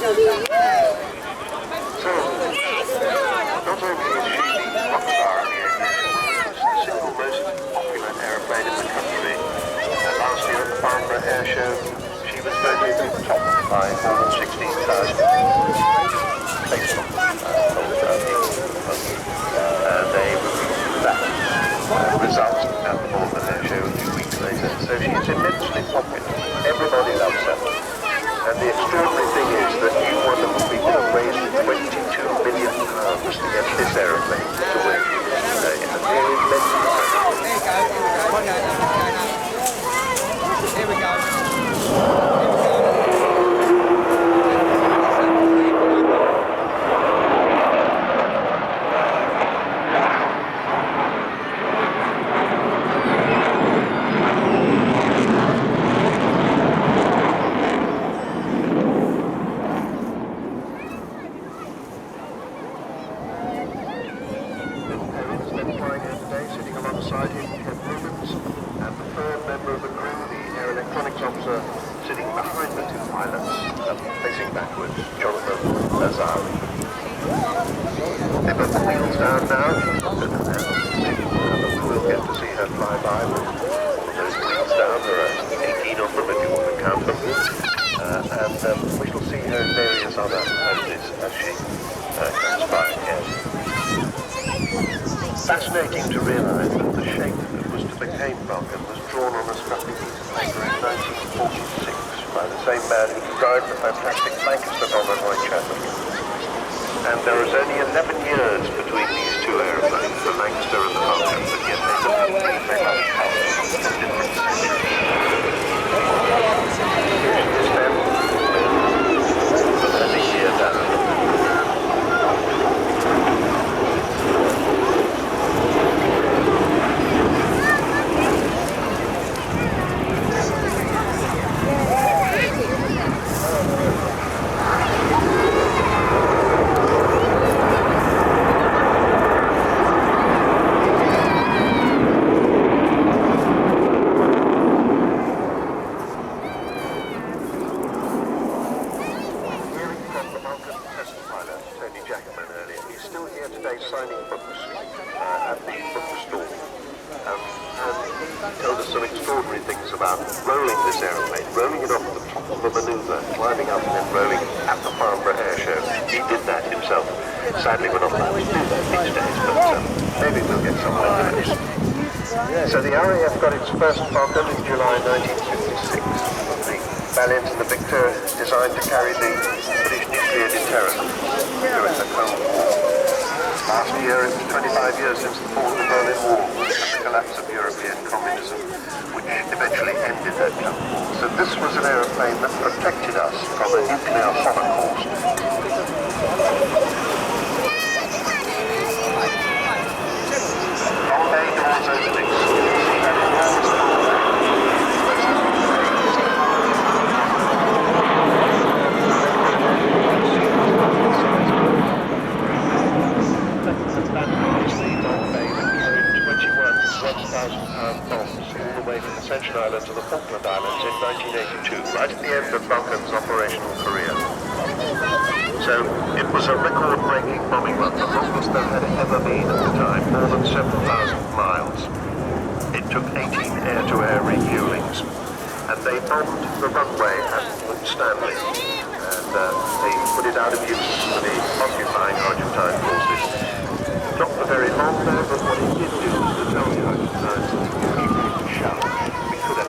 not only is she the rock star of the aviation, she's the single most popular aeroplane in the country. Last year at the Farnborough Air Show, she was voted top by more than 16,000 based on and they released that result at the Farnborough Air Show a few weeks later. So she is immensely popular. Everybody loves her. And the extraordinary thing is that you wonderful people have raised £22 million to get this aeroplane to where she is today. And they're immensely popular. Here we go. Sitting alongside him, Ken Williams, and the third member of the crew, the air electronics officer, sitting behind the two pilots, facing backwards, Jonathan Lazar. They put the wheels down now. We'll get to see her fly by with those wheels down. There are 18 of them if you want to count them. And we shall see her in various other poses as she comes by again. Fascinating to realise that the shape that was to become Vulcan was drawn on a scrappy piece of paper in 1946 by the same man who designed the fantastic Lancaster bomber on Whitechapel. And there is only 11 years between these two aeroplanes, the Lancaster and the Vulcan, but yet they look very much from different centuries. And a year down. Signing books at the bookstore, and he told us some extraordinary things about rolling this aeroplane, rolling it off the top of a manoeuvre, climbing up and then rolling at the Farnborough Air Show. He did that himself. Sadly, we're not allowed to do that these days, but maybe we'll get somewhere with it. So the RAF got its first Vulcan in July 1956. The Valiant and the Victor designed to carry the British nuclear deterrent during the Cold War. Last year, it was 25 years since the fall of the Berlin Wall and the collapse of European communism, which eventually ended that Cold War. So this was an aeroplane that protected us from a nuclear holocaust. Long bay doors opening. You can see that enormous all the way from the Ascension Island to the Falkland Islands in 1982, right at the end of Vulcan's operational career. So it was a record-breaking bombing run, the longest there had ever been at the time, more than 7,000 miles. It took 18 air-to-air refuelings, and they bombed the runway at Port Stanley, and they put it out of use for the occupying Argentine forces. Not for very long though.